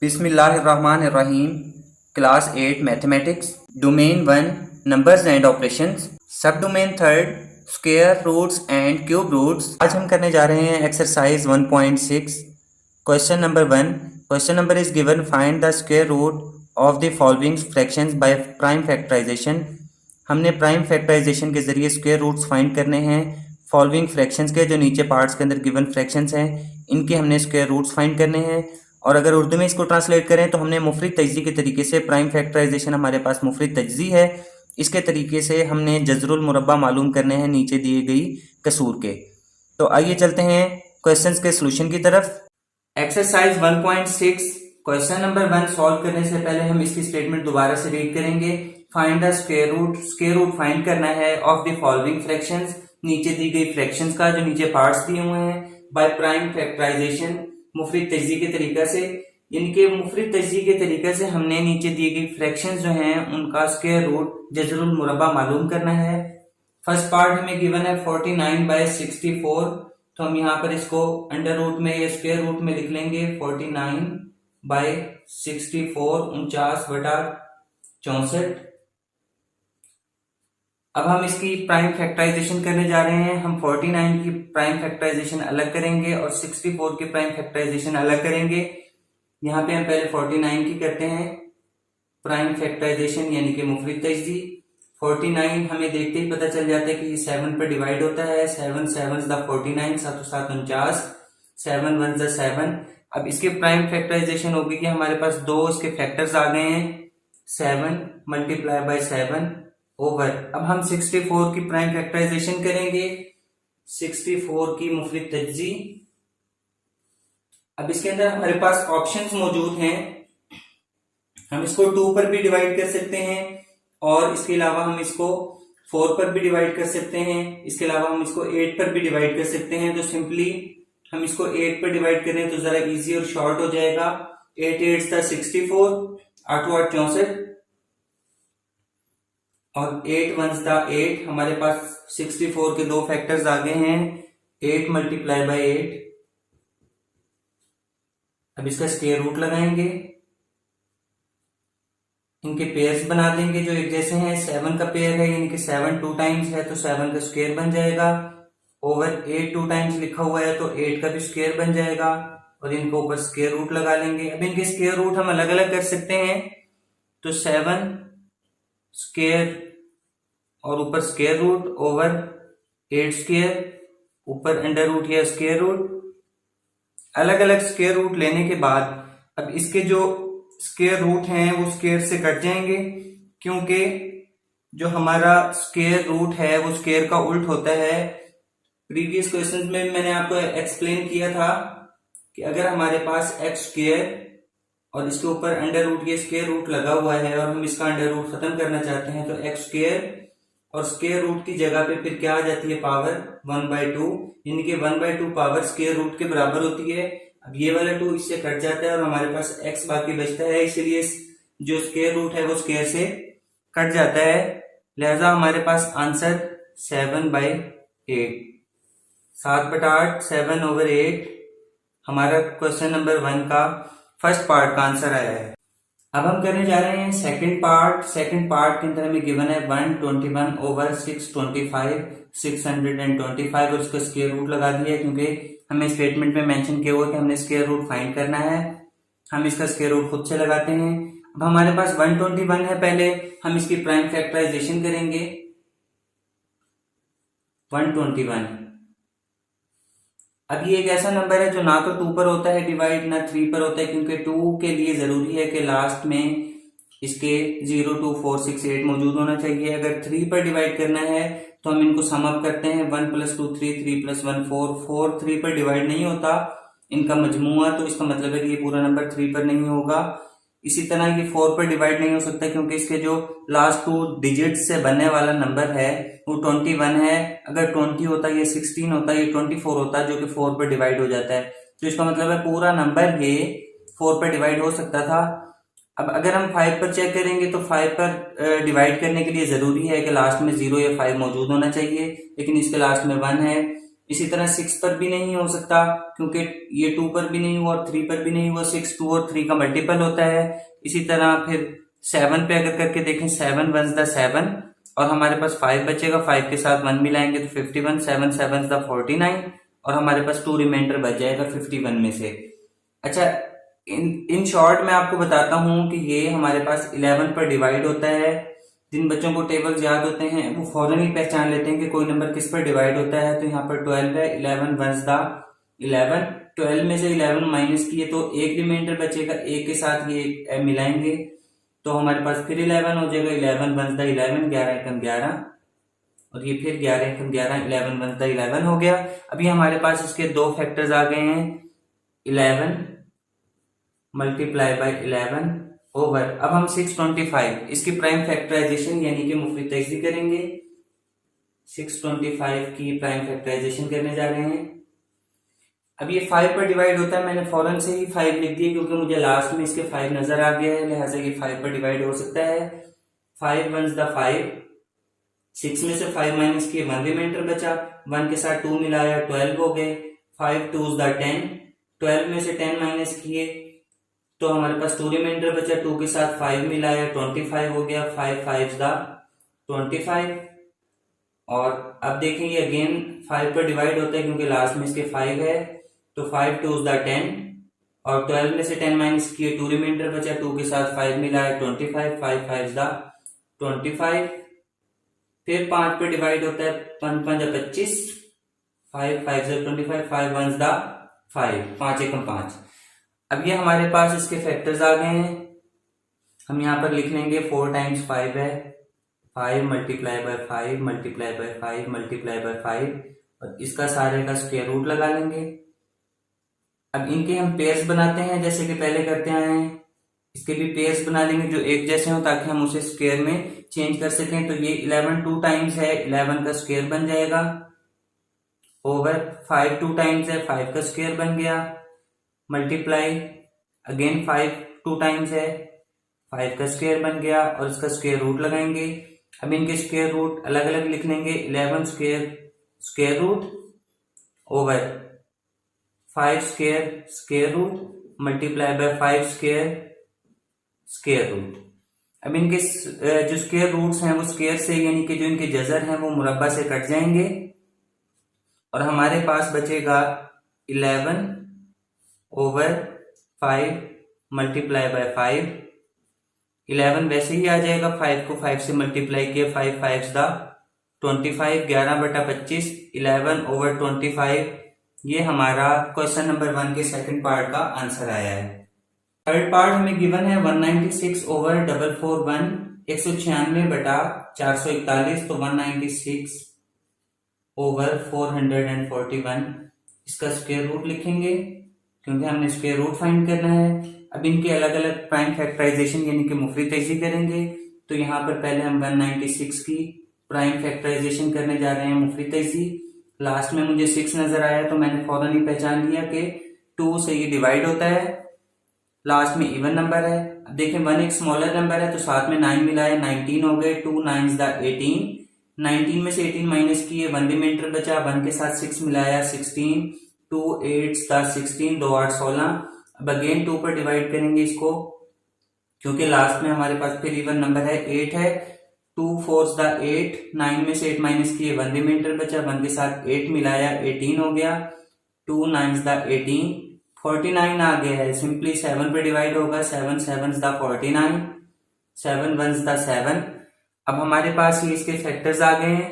बिस्मिल्लाहिर्रहमानिर्रहीम। Class 8 mathematics, domain 1 numbers and operations, sub domain 3 square roots and cube roots. आज हम करने जा रहे हैं exercise 1.6। Question number 1। Question number is given, find the square root of the following fractions by prime factorisation. हमने prime factorisation के जरिए square roots find करने हैं फॉलोइंग फ्रैक्शंस के। जो नीचे पार्ट्स के अंदर गिवन फ्रैक्शंस हैं इनके हमने स्क्वायर रूट्स फाइंड करने हैं। और अगर उर्दू में इसको ट्रांसलेट करें तो हमने मुफरद तजज़ी के तरीके से, प्राइम फैक्टराइजेशन हमारे पास मुफरद तजज़ी है, इसके तरीके से हमने जज़रुल मुरब्बा मालूम करने हैं नीचे दिए गई कसूर के। तो आइए चलते हैं क्वेश्चंस के सॉल्यूशन की तरफ। एक्सरसाइज 1.6 क्वेश्चन नंबर 1 सॉल्व करने से पहले हम इसकी स्टेटमेंट दोबारा से रीड करेंगे। Find the square root, square root find करना है ऑफ द फॉलोइंग फ्रैक्शंस, नीचे दी गई फ्रैक्शंस का, जो नीचे पार्ट्स दिए हुए हैं, बाय प्राइम फैक्टराइजेशन, मुफरद तजज़ी के तरीका से। इनके मुफरद तजज़ी के तरीके से हमने नीचे दी गई फ्रैक्शंस जो हैं उनका स्क्वायर रूट जज़रुल मुरब्बा मालूम करना है। फर्स्ट पार्ट हमें गिवन है 49/64, तो हम यहाँ पर इसको अंडर रूट में या स्क्वायर रूट में लिख लेंगे 49/64, 49/64। अब हम इसकी प्राइम फैक्टराइजेशन करने जा रहे हैं। हम 49 की प्राइम फैक्टराइजेशन अलग करेंगे और 64 की प्राइम फैक्टराइजेशन अलग करेंगे। यहाँ पे हम पहले 49 की करते हैं प्राइम फैक्टराइजेशन, यानी कि मुफरद तजज़ी। 49 हमें देखते ही पता चल जाता है कि ये 7 पर डिवाइड होता है। 7 7 49, 7 7 49, 7 1 7। अब इसके प्राइम फैक्टराइजेशन होगी कि हमारे पास दो इसके फैक्टर्स आ गए हैं, 7 × 7 ओवर। अब हम 64 की प्राइम फैक्टराइजेशन करेंगे, 64 की मुफरद तजज़ी। अब इसके अंदर हमारे पास ऑप्शंस मौजूद हैं। हम इसको 2 पर भी डिवाइड कर सकते हैं और इसके अलावा हम इसको 4 पर भी डिवाइड कर सकते हैं। इसके अलावा हम इसको 8 पर भी डिवाइड कर सकते हैं। तो सिंपली हम इसको 8 पर डिवाइड करें तो जरा इजी और शॉर्ट हो जाएगा। 8 8 64, 8 8 64 और 8 1 8। हमारे पास 64 के दो फैक्टर्स आ गए हैं, 8 × 8। अब इसका स्क्वायर रूट लगाएंगे, इनके पेयर्स बना देंगे जो एक जैसे हैं। 7 का पेयर है यानी कि 7 2 टाइम्स है तो 7 का स्क्वायर बन जाएगा, ओवर 8 2 टाइम्स लिखा हुआ है तो 8 का भी स्क्वायर बन जाएगा और इनको ऊपर स्क्वायर रूट लगा लेंगे। अब इनके स्क्वायर रूट हम अलग अलग कर सकते हैं, तो 7 स्क्वायर और ऊपर स्क्वायर रूट ओवर 8 स्क्वायर, ऊपर अंडर रूट या स्क्वायर रूट। अलग अलग स्क्वायर रूट लेने के बाद अब इसके जो स्क्वायर रूट हैं वो स्क्वायर से कट जाएंगे, क्योंकि जो हमारा स्क्वायर रूट है वो स्क्वायर का उल्ट होता है। प्रीवियस क्वेश्चंस में मैंने आपको एक्सप्लेन किया था कि अगर हमारे पास एक्स स्क्वायर और इसके ऊपर अंडर रूट या स्क्वायर रूट लगा हुआ है और हम इसका अंडर रूट खत्म करना चाहते हैं तो एक्स स्क्वायर और स्क्वायर रूट की जगह पे फिर क्या आ जाती है, पावर 1/2, यानी कि 1/2 पावर स्क्वायर रूट के बराबर होती है। अब ये वाला 2 इससे कट जाता है और हमारे पास x बाकी बचता है, इसलिए जो स्क्वायर रूट है वो स्क्वायर से कट जाता है। लिहाजा हमारे पास आंसर 7/8, 7/8, 7/8 हमारा क्वेश्चन नंबर 1 का फर्स्ट पार्ट का आंसर आया है। अब हम करने जा रहे हैं सेकंड पार्ट। सेकंड पार्ट के अंदर हमें गिवन है 121/625, 625 और इसका स्क्वायर रूट लगा दिया है, क्योंकि हमें स्टेटमेंट में मेंशन किया हुआ कि हमने स्क्वायर रूट फाइंड करना है। हम इसका स्क्वायर रूट खुद से लगाते हैं। अब हमारे पास 121 है, पहले हम इसकी प्राइम फैक्टराइजेशन करेंगे। 121 अब ये एक ऐसा नंबर है जो ना तो 2 पर होता है डिवाइड, ना 3 पर होता है, क्योंकि 2 के लिए जरूरी है कि लास्ट में इसके 0 2 4 6 8 मौजूद होना चाहिए। अगर 3 पर डिवाइड करना है तो हम इनको सम अप करते हैं, 1 + 2 3, 3 + 1 4, 4 3 पर डिवाइड नहीं होता इनका मजमुआ, तो इसका मतलब है कि ये पूरा नंबर 3 पर नहीं होगा। इसी तरह ये 4 पर डिवाइड नहीं हो सकता, क्योंकि इसके जो लास्ट 2 डिजिट से बनने वाला नंबर है वो 21 है। अगर 20 होता या 16 होता या 24 होता जो कि 4 पर डिवाइड हो जाता है, तो इसका मतलब है पूरा नंबर ये 4 पर डिवाइड हो सकता था। अब अगर हम 5 पर चेक करेंगे तो 5 पर डिवाइड करने के लिए जरूरी है कि लास्ट में 0 या 5 मौजूद होना चाहिए, लेकिन इसके लास्ट में 1 है। इसी तरह 6 पर भी नहीं हो सकता क्योंकि ये 2 पर भी नहीं हुआ और 3 पर भी नहीं हुआ, 6 2 और 3 का मल्टीपल होता है। इसी तरह फिर 7 पे अगर करके देखें, 7 1 द 7 और हमारे पास 5 बचेगा, 5 के साथ 1 मिलाएंगे तो 51, 7 7 द 49 और हमारे पास 2 रिमाइंडर बच जाएगा 51 में से। अच्छा, इन शॉर्ट मैं आपको बताता हूँ कि ये हमारे पास 11 पर डिवाइड होता है। जिन बच्चों को टेबल्स याद होते हैं वो फौरन ही पहचान लेते हैं कि कोई नंबर किस पर डिवाइड होता है। तो यहाँ पर 12 है, 11 वंस द 11, 12 में से 11 माइनस किए तो एक रिमाइंडर बचेगा, एक के साथ ये मिलाएंगे तो हमारे पास फिर 11 हो जाएगा, 11 वंस द 11, 11 एकम 11 और ये फिर 11 एकम 11, 11 वंस द 11 हो गया। अभी हमारे पास इसके दो फैक्टर्स आ गए हैं, 11 मल्टीप्लाई बाय 11 ओवर, अब हम 625 इसकी प्राइम फैक्टराइजेशन यानी कि मुफरितैज़ी करेंगे। 625 की प्राइम फैक्टराइजेशन करने जा रहे हैं। अब ये 5 पर डिवाइड होता है, मैंने फौरन से ही 5 लिख दिया क्योंकि मुझे लास्ट में इसके 5 नजर आ गया है, लिहाजा ये 5 पर डिवाइड हो सकता है। 5 वंस द 5, 6 में से 5 माइनस किए 1 रिमाइंडर बचा, 1 के साथ 2 मिलाया 12 हो गए। 5 2 द 10, 12 में से 10 माइनस किए तो हमारे पास 2 रिमाइंडर बचा, 2 के साथ 5 मिलाया 25 हो गया, 5 5 द 25। और अब देखेंगे अगेन 5 पर डिवाइड होता है क्योंकि लास्ट में इसके 5 है, तो 5 2 द 10 और 12 में से 10 माइनस किए 2 रिमाइंडर बचा, 2 के साथ 5 मिलाया 25, 5 5 द 25। फिर 5 पर डिवाइड होता है, 5 5 25, 5 5 25, 5 1 द 5, 5 एकम 5। अब ये हमारे पास इसके फैक्टर्स आ गए हैं, हम यहाँ पर लिख लेंगे 4 टाइम्स 5 है, 5 multiply by 5 multiply by 5 multiply by 5 और इसका सारे का स्क्वायर रूट लगा लेंगे। अब इनके हम पेयर्स बनाते हैं जैसे कि पहले करते आए हैं, इसके भी पेयर्स बना लेंगे जो एक जैसे हो ताकि हम उसे स्क्वायर में चेंज कर सकें। तो ये 11 2 टाइम्स है, 11 का स्क्वायर बन जाएगा ओवर 5 2 टाइम्स है, 5 का स्क्वायर बन गया, मल्टीप्लाई अगेन 5 2 टाइम्स है, 5 का स्क्वायर बन गया और इसका स्क्वायर रूट लगाएंगे। अब इनके स्क्वायर रूट अलग अलग लिख लेंगे, 11 square square root over 5 square square root multiply by 5 square square root. अब इनके जो स्क्वायर रूट्स हैं वो स्क्वायर से यानी कि जो इनके जजर हैं वो मुरब्बा से कट जाएंगे और हमारे पास बचेगा 11 ओवर 5 मल्टीप्लाई बाय 5। 11 वैसे ही आ जाएगा, 5 को 5 से मल्टीप्लाई किया, 5 5 द 25, 11 बटा 25, 11 ओवर 25। ये हमारा क्वेश्चन नंबर 1 के सेकंड पार्ट का आंसर आया है। थर्ड पार्ट हमें गिवन है 196 ओवर 441, 196 बटा 441, तो 196 ओवर 441 इसका स्क्वायर रूट लिखेंगे क्योंकि हमने स्क्वायर रूट फाइंड करना है। अब इनके अलग अलग प्राइम फैक्टराइजेशन यानी कि मुफरितैज़ी करेंगे। तो यहाँ पर पहले हम 196 की प्राइम फैक्टराइजेशन करने जा रहे हैं, मुफरितैज़ी। लास्ट में मुझे 6 नजर आया तो मैंने फौरन ही पहचान लिया कि 2 से ये डिवाइड होता है, लास्ट में इवन नंबर है। अब देखें 1 एक स्मॉलर नंबर है तो साथ में 9 मिलाए 19 हो गए, 2 9 द 18, 19 में से 18 माइनस किए 1 रिमाइंडर बचा, 1 के साथ 6 मिलाया 16, 2 8 द 16, 2 8 16। अब अगेन 2 पर डिवाइड करेंगे इसको क्योंकि लास्ट में हमारे पास फिर इवन नंबर है, 8 है, 2 4 द 8, 9 में से 8 माइनस किए 1 रिमाइंडर बचा, 1 के साथ 8 मिलाया 18 हो गया, 2 9 द 18, 49 आ गया है, सिंपली 7 पे डिवाइड होगा, 7 7 द 49, 7 1 द 7। अब हमारे पास ये इसके फैक्टर्स आ गए हैं,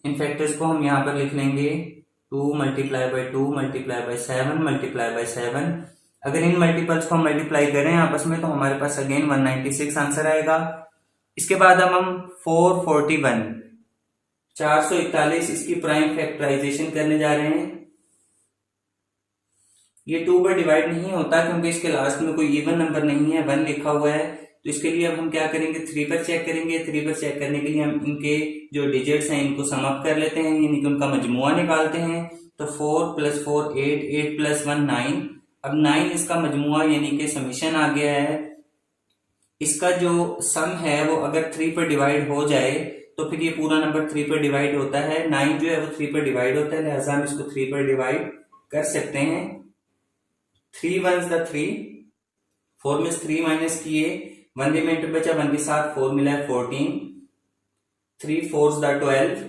इन फैक्टर्स को हम यहाँ पर लिख लेंगे 2 multiply by 2 multiply by 7 multiply by 7। अगर इन मल्टीपल्स को हम मल्टीप्लाई करें आपस में तो हमारे पास अगेन 196 आंसर आएगा। इसके बाद अब हम 441 441 इसकी प्राइम फैक्टराइजेशन करने जा रहे हैं। ये 2 पर डिवाइड नहीं होता क्योंकि इसके लास्ट में कोई इवन नंबर नहीं है, 1 लिखा हुआ है। तो इसके लिए अब हम क्या करेंगे, 3 पर चेक करेंगे। 3 पर चेक करने के लिए हम इनके जो डिजिट्स हैं इनको सम अप कर लेते हैं यानी कि उनका मजमुआ निकालते हैं। तो 4 + 4 8, 8 + 1 9। अब 9 इसका मजमुआ यानी कि समीशन आ गया है। इसका जो सम है वो अगर 3 पर डिवाइड हो जाए तो फिर ये पूरा नंबर 3 पर डिवाइड होता है। 9 जो है वो 3 पर डिवाइड होता है, लिहाजा हम इसको 3 पर डिवाइड कर सकते हैं। 3 1 द 3, 4 में 3 माइनस किए, 1 रिमाइंडर बचा, 1 के साथ 4 मिला है 14, 3 4 द 12।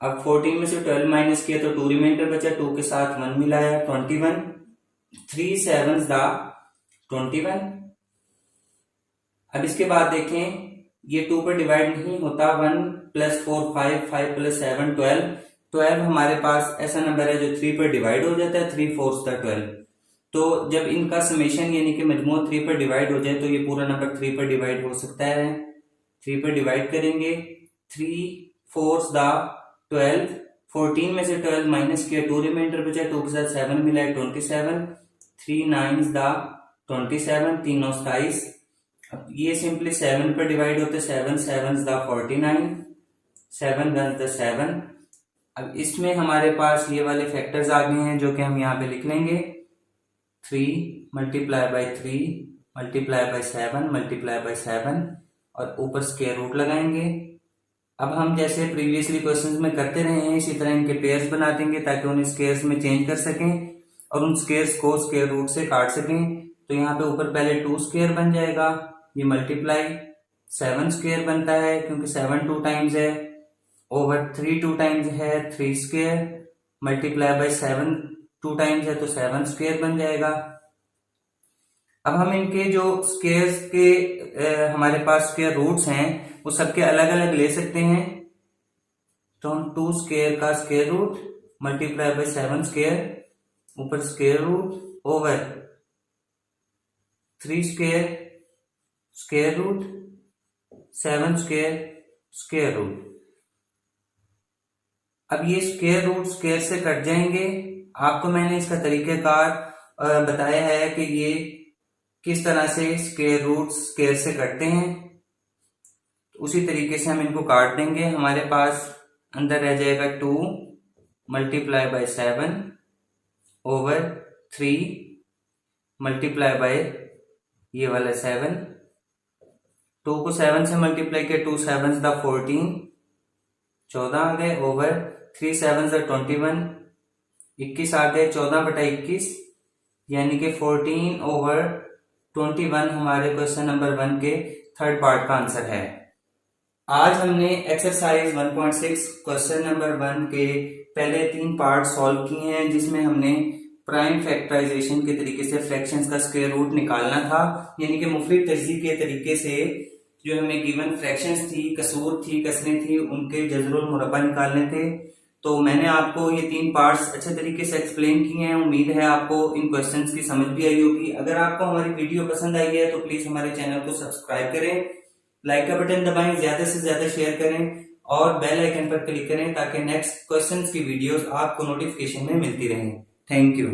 अब 14 में से 12 माइनस किया तो 2 रिमाइंडर बचा, 2 के साथ 1 मिला है 21, 3 7 द 21। अब इसके बाद देखें ये 2 पर डिवाइड नहीं होता, 1 + 4 5, 5 + 7 12, 12 हमारे पास ऐसा नंबर है जो 3 पर डिवाइड हो जाता है, 3 4 द 12। तो जब इनका समेशन यानी कि मजमू 3 पर डिवाइड हो जाए तो ये पूरा नंबर 3 पर डिवाइड हो सकता है। 3 पर डिवाइड करेंगे, 3 4 द 12, 14 में से 12 माइनस किया, 2 रिमाइंडर बचा, 2 के साथ 7 मिला है 27, 3 9 द 27, 3 9 27। अब ये सिंपली 7 पर डिवाइड होते, 7 7 द 49, 7 1 द 7। अब इसमें हमारे पास ये वाले फैक्टर्स आ गए हैं जो कि हम यहाँ पे लिख लेंगे, 3 × 3 × 7 × 7 और ऊपर स्क्वायर रूट लगाएंगे। अब हम जैसे प्रीवियसली क्वेश्चंस में करते रहे हैं इसी तरह इनके पेयर्स बना देंगे ताकि उन्हें स्क्वायर्स में चेंज कर सकें और उन स्क्वायर्स को स्क्वायर रूट से काट सकें। तो यहाँ पे ऊपर पहले 2 स्क्वायर बन जाएगा, ये मल्टीप्लाई 7 स्क्वायर बनता है क्योंकि 7 2 टाइम्स है, ओवर 3 2 टाइम्स है 3 स्क्वायर, मल्टीप्लाई 7 2 टाइम्स है तो 7 स्क्वायर बन जाएगा। अब हम इनके जो स्क्वायर्स के हमारे पास स्क्वायर रूट्स हैं वो सबके अलग अलग ले सकते हैं। तो हम 2 स्क्वायर का स्क्वायर रूट मल्टीप्लाई 7 स्क्वायर ऊपर square root over 3 square square root 7 square square root. अब ये स्क्वायर रूट स्क्वायर से कट जाएंगे। आपको मैंने इसका तरीकेकार बताया है कि ये किस तरह से स्क्वायर रूट स्क्वायर से कटते हैं, उसी तरीके से हम इनको काट देंगे। हमारे पास अंदर रह जाएगा 2 × 7 ओवर 3 × ये वाला 7, 2 को 7 से मल्टीप्लाई किया, 2 7 द 14, 14 आ गए ओवर 3 7 द 21, 21 आ गए, 14/21 यानी कि 14 ओवर 21 हमारे क्वेश्चन नंबर 1 के थर्ड पार्ट का आंसर है। आज हमने एक्सरसाइज 1.6 क्वेश्चन नंबर 1 के पहले 3 पार्ट सॉल्व किए हैं जिसमें हमने प्राइम फैक्टराइजेशन के तरीके से फ्रैक्शंस का स्क्वायर रूट निकालना था, यानी कि मुफरिद तर्जीह के तरीके से जो हमें गिवन फ्रैक्शंस थी, कसूर थी, कसरें थी, उनके जज़रुल मुरब्बा निकालने थे। तो मैंने आपको ये 3 पार्ट्स अच्छे तरीके से एक्सप्लेन किए हैं। उम्मीद है आपको इन क्वेश्चंस की समझ भी आई होगी। अगर आपको हमारी वीडियो पसंद आई है तो प्लीज हमारे चैनल को सब्सक्राइब करें, लाइक का बटन दबाएं, ज्यादा से ज्यादा शेयर करें और बेल आइकन पर क्लिक करें ताकि नेक्स्ट क्वेश्चंस की वीडियोस आपको नोटिफिकेशन में मिलती रहें। Thank you.